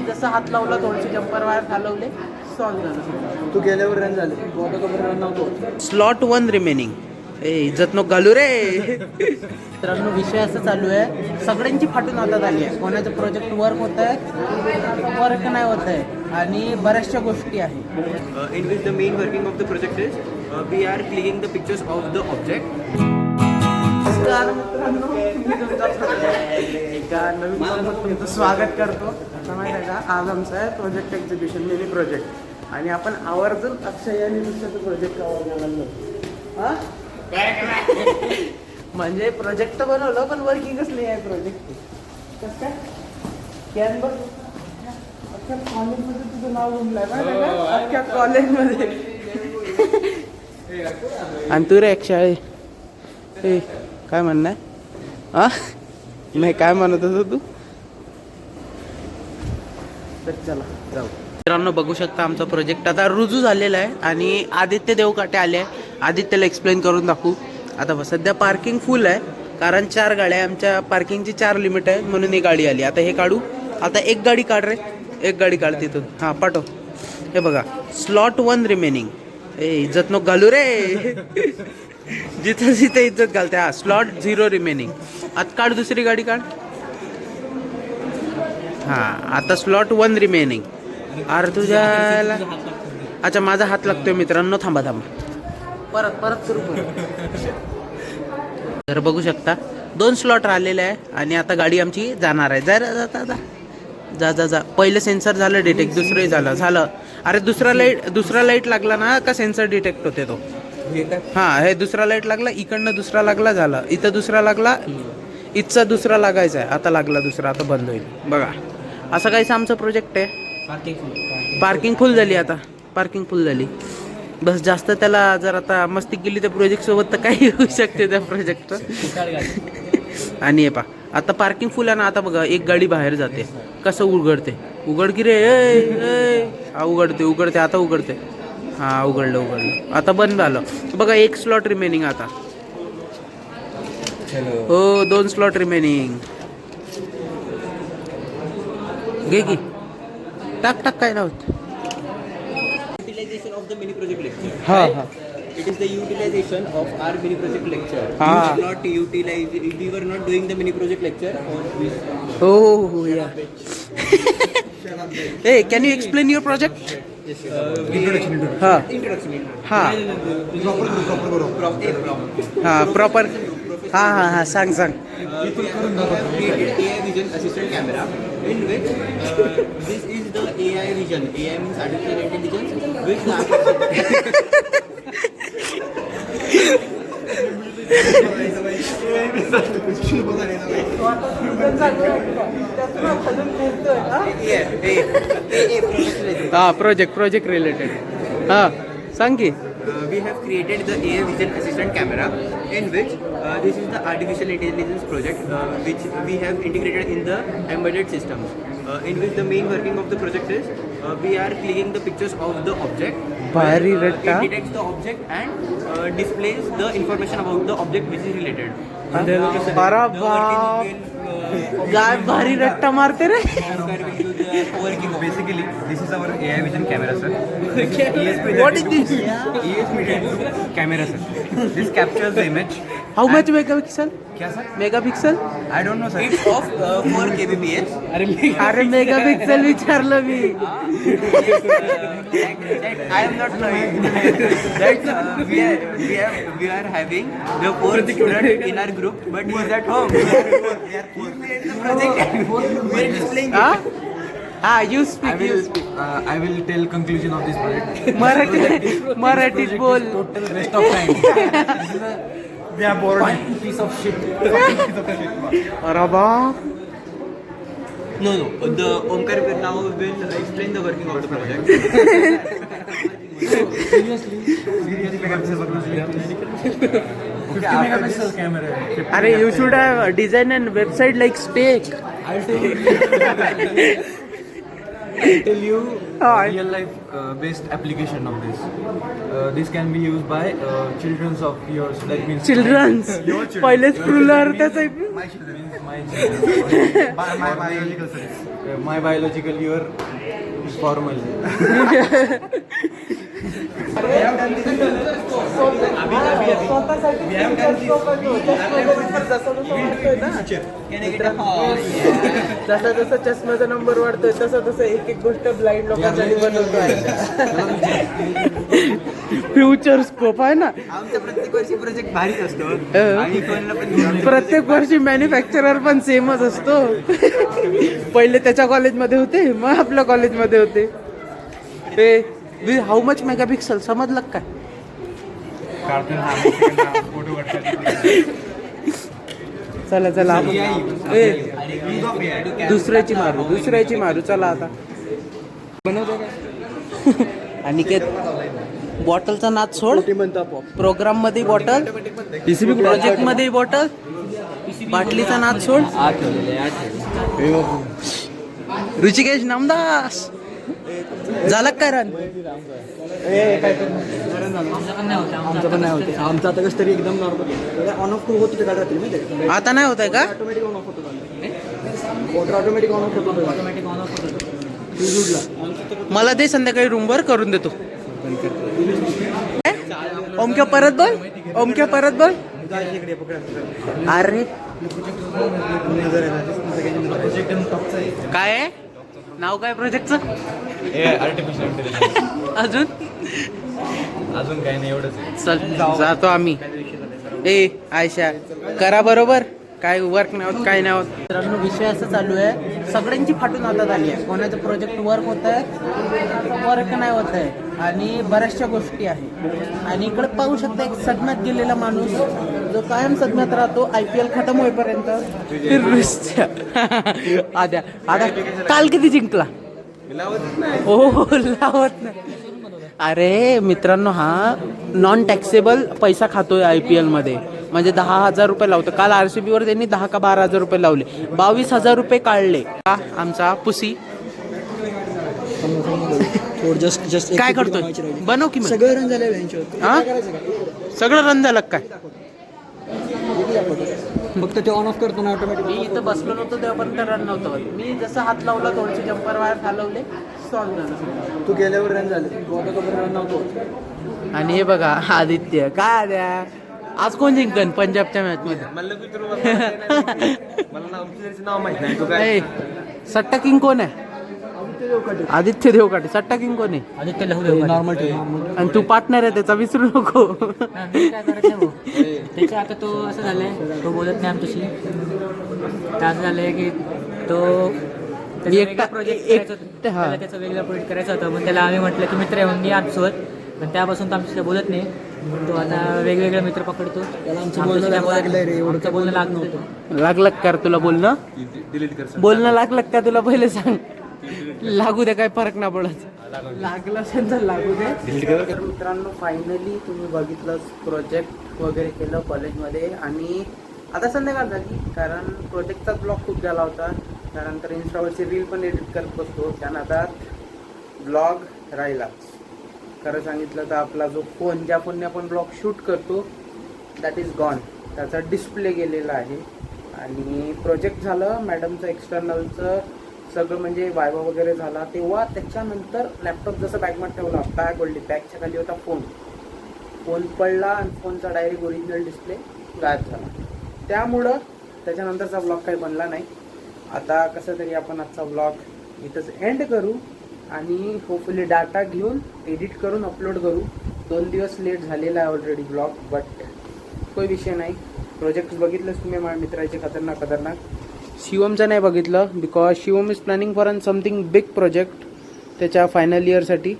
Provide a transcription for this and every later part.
जसं हात लावला थोडेसे जम्पर वायर चालवले सॉल्व झालं. तू गेल्यावर रन झाले, रन नव्हतो. Slot 1 remaining. ए इज्जत नको घालू रे. मित्रांनो विषय असं चालू आहे, सगळ्यांची फाटून हातात आली आहे. कोणाचं प्रोजेक्ट वर्क होत आहे, वर्क नाही होत आहे आणि बऱ्याचशा गोष्टी आहेत. In which the main working of the project is we are clicking the pictures of the object. नमस्कार मित्रांनो, मी एका नवीन व्हिडिओमध्ये तुमचं स्वागत करतो. आता माहिती आहे का, आज आमचं आहे प्रोजेक्ट एक्झिबिशन मिनी प्रोजेक्ट आणि आपण आवर्जून अक्षय आणि दुसऱ्याचं प्रोजेक्ट कव्हर करायला हां म्हणजे प्रोजेक्ट बनवलं पण वर्किंगच नाही आहे प्रोजेक्ट. कसं काय कॅन बघ, अख्ख्या कॉलेजमध्ये तुझं नाव घुमलंय माहिती आहे का, अख्ख्या कॉलेजमध्ये. आणि तू रे अक्षय ए काय म्हणणं आहे हां, नाही काय म्हणत होतो तू. तर चला जाऊ. मित्रांनो बघू शकता आमचा प्रोजेक्ट आता रुजू झालेला आहे आणि आदित्य देवकाटे आले आहे. आदित्यला एक्सप्लेन करून दाखवू. आता सध्या पार्किंग फुल आहे कारण 4 गाड्या, आमच्या पार्किंगची 4 लिमिट आहे म्हणून ही गाडी आली. आता हे काढू, आता एक गाडी काढ रे, एक गाडी काढ तिथून. हां पाठव. हे बघा स्लॉट 1 रिमेनिंग. ए इज्जत नको घालू रे. जिथं जिथं इज्जत घालते. हा स्लॉट 0 रिमेनिंग. आता काढ दुसरी गाडी काढ. हां आता स्लॉट 1 रिमेनिंग. अरे तुझ्याला अच्छा माझा हात लागतोय मित्रांनो, थांबा थांबा परत परत सुरू करू. तर बघू शकता 2 स्लॉट राहिलेले आहे आणि आता गाडी आमची जाणार आहे. जा जा जा जा जा. पहिलं सेन्सर झालं डिटेक्ट, दुसरंही झालं. अरे दुसरा लाईट लागला ना का सेन्सर डिटेक्ट होते तो. हां हे दुसरा लाईट लागला, इकडनं दुसरा लागला झाला, इथं दुसरा लागला, इथचा दुसरा लागायचा आहे. आता लागला दुसरा, आता बंद होईल. बघा असं काहीच आमचं प्रोजेक्ट आहे. पार्किंग फुल झाली, आता पार्किंग फुल झाली. बस जास्त त्याला जर आता मस्ती केली त्या प्रोजेक्ट सोबत तर काही होऊ शकते त्या प्रोजेक्टचं. आणि हे पा आता पार्किंग फुल आहे ना. आता बघा एक गाडी बाहेर जाते, कसं उघडते. उघड की रे. हा उघडते आता उघडते. हां उघडलं आता बंद झालं. बघा एक स्लॉट रिमेनिंग आता. हो 2 स्लॉट रिमेनिंग. घे की टाक काय नव्हतं. Utilization of the mini project lecture. हां right? हां It is the utilization of our mini project lecture. Ah. We were not utilize. We were not doing the mini project lecture for this. हो या. Hey, can you explain your project? हां Introduction. हां हां proper. हां सांग. We have created AI vision assistant camera in which this is the AI vision. AI means artificial intelligence, which the project related. हां सांग की. we have created the AI vision assistant camera in which this is the artificial intelligence project which we have integrated in the embedded systems in which the main working of the project is we are clicking the pictures of the object. भारी It रट्टा. detects the object and displays the information about the object which is related. अरे बाप, काय भारी रट्टा मारते रे. Basically, this is our AI vision camera, sir. What is this? Camera, sir. This captures the image. How much megapixel? क्या sir? Megapixel. I don't know, sir. It's of 4 kbps. अरे megapixel विचारलं मी. I am not knowing. That we are having the 4th student in our group, but he is at home. We made the project. We are displaying it. हा you speak. I will tell conclusion of this project. मराठीत बोल. Total waste of time. We are bored. Piece of shit. अरे बाप. No. The Omkar will now will explain the working of the project. Seriously, Okay, 50 megapixel camera. अरे you should have design and website like stake. I'll tell you Hi. real life based application of this. This can be used by childrens of yours. That means childrens. your children. पहिलेच प्रुलर त्याचा. My children. My biological studies. my biological year is formal. जसा जसा चष्म्याचा number वाढतोय तसं तसं एक एक गोष्ट ब्लाइंड लोकांसाठी बनवतोय. फ्युचर स्कोप आहे ना. आमचा प्रत्येक वर्षी प्रोजेक्ट भारीच असतो हो. आणि कोणाला पण प्रत्येक वर्षी मॅन्युफॅक्चरर पण सेमच असतो. पहिले त्याच्या कॉलेजमध्ये होते, मग आपल्या कॉलेजमध्ये होते. ते हाऊ मच मेगापिक्सल समजलं काय? चला चला दुसऱ्याची मारू चला आता. अनिकेत बॉटलचा नाद सोड. प्रोग्राम मध्ये बॉटल, प्रोजेक्ट मध्ये बॉटल, बाटलीचा नाद सोड. ऋषिकेश नामदास झालं काय रन? आमचं पण नाही होते. आमचं आता कसं तरी एकदम नॉर्मल ऑन ऑफ होत होते गाड्यातील माहिती. आता नाही होत आहे का? ऑटोमॅटिक ऑन ऑफ होतो वॉटर ऑटोमॅटिक ऑन ऑफ होतो. ऑटोमॅटिक ऑन ऑफ होतो. मला ते संध्याकाळी रूमवर करून देतो. ओमक्या परत बोल, ओमक्या परत बोल. अरे काय आहे नाव काय प्रोजेक्टचं? Artificial intelligence. अजून काही नाही, एवढंच. चल जातो आम्ही. ए आयशा करा बरोबर. काय वर्क नाही होत, काय नाही होत. मित्रांनो विषय असं चालू आहे, सगळ्यांची फाटून हातात आली आहे. कोणाचं प्रोजेक्ट वर्क होत आहे, वर्क नाही होत आहे आणि बऱ्याचशा गोष्टी आहे. आणि इकडे पाहू शकता एक सदम्यात गेलेला माणूस जो कायम सदम्यात राहतो. IPL खतम होईपर्यंत आद्या आद्या काल किती जिंकला? हो लावत नाही. अरे मित्रांनो हा नॉन टॅक्सेबल पैसा खातोय IPL मध्ये. म्हणजे 10,000 रुपये लावतो. काल RCB वर त्यांनी 10 का 12,000 रुपये लावले. 22,000 रुपये काढले. आमचा पुसी जस्ट काय करतोय? बनव की मग. सगळं रन झालं. हा सगळं रन झालं काय? फक्त ते ऑन ऑफ करतो ना ऑटोमॅटिक. मी इथं बसलो नव्हतो तेव्हापर्यंत रन नव्हतं होत. मी जसं हात लावला थोडेसे जम्पर वायर हलवले सॉल्व झालं. तू गेल्यावर रन झाले. तू आता तोपर्यंत रन नव्हतो. आणि हे बघा आदित्य काय आद्या आज कोण जिंकन पंजाबच्या मॅच मध्ये? नाव माहित नाही. तो काय सट्टा किंग कोण आहे? आदित्य देवकाटे. सट्टा किंग कोण आहे? आदित्य लहू नॉर्मल आणि तू पार्टनर आहे त्याचा, विसरू नको. काय करायचं भाऊ त्याचं आता तो असं झालंय, तो बोलत नाही आमच्याशी. तर असं झालंय की तो प्रोजेक्ट त्याचं वेगळा प्रोजेक्ट करायचा होता. पण त्याला आम्ही म्हटलं की मित्र येऊन मी आमसोबत, पण त्यापासून तो आमच्याशी बोलत नाही. तो आता वेगवेगळे मित्र पकडतो. त्याला आमचं बोलणं लागलं नव्हतं. लागलं का तुला बोलणं? बोलणं लागलं का तुला पहिले सांग. लागू दे, काय फरक ना पडत. लागलं असेल तर लागू दे. मित्रांनो फायनली तुम्ही बघितलं प्रोजेक्ट वगैरे केलं कॉलेजमध्ये. आणि आता संध्याकाळ झाली कारण प्रोजेक्टचाच ब्लॉग खूप झाला होता. त्यानंतर इन्स्टावरची रील पण एडिट करत बसतो. त्यानंतर ब्लॉग राहिलाच. खरं सांगितलं तर आपला जो फोन, ज्या फोनने आपण ब्लॉग शूट करतो दॅट इज गॉन. त्याचा डिस्प्ले गेलेला आहे. आणि प्रोजेक्ट झालं मॅडमचं एक्सटर्नलचं सगळं, म्हणजे वायवा वगैरे झाला तेव्हा. त्याच्यानंतर लॅपटॉप जसं बॅगमध्ये ठेवला, बॅग ओढली, बॅगच्या खाली होता फोन पडला आणि फोनचा डायरेक्ट ओरिजिनल डिस्प्ले गायब झाला. त्यामुळं त्याच्यानंतरचा ब्लॉग काही बनला नाही. आता कसं तरी आपण आजचा ब्लॉग इथंच एंड करू आणि होपफुली डाटा घेऊन एडिट करून अपलोड करू. 2 दिवस लेट झालेला आहे ऑलरेडी ब्लॉग, बट काही विषय नाही. प्रोजेक्ट बघितलंच तुम्ही माझ्या मित्राचे खतरनाक. शिवमचं नाही बघितलं because Shivam is planning for something big project त्याच्या फायनल इयरसाठी.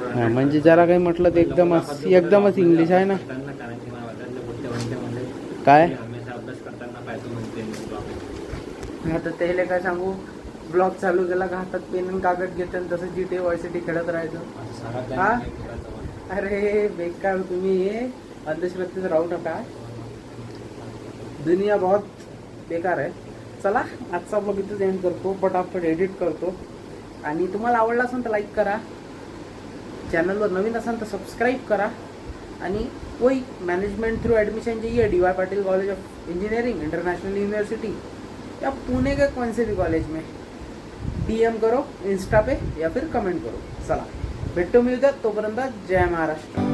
म्हणजे जरा काही म्हटलं तर एकदमच इंग्लिश आहे ना. काय आता त्याला काय सांगू, ब्लॉग चालू केला का हातात पेन आणि कागद घेते आणि तसं GTA Vice City खेळत राहायचं. हा अरे बेकार तुम्ही हे अंधश्रद्धेत राहू नका. दुनिया बहुत बेकार आहे. चला आजचा ब्लॉग इथंच एंड करतो, पटापट एडिट करतो. आणि तुम्हाला आवडला असेल तर लाईक करा, चॅनलवर नवीन असाल तर सबस्क्राईब करा. आणि वही मैनेजमेंट थ्रू एडमिशन चाहिए DY Patil college of engineering international university या पुणे के कौन से भी कॉलेज में DM करो इंस्टा पे या फिर कमेंट करो. चला भेटतो मी उद्या, तोपर्यंत जय महाराष्ट्र.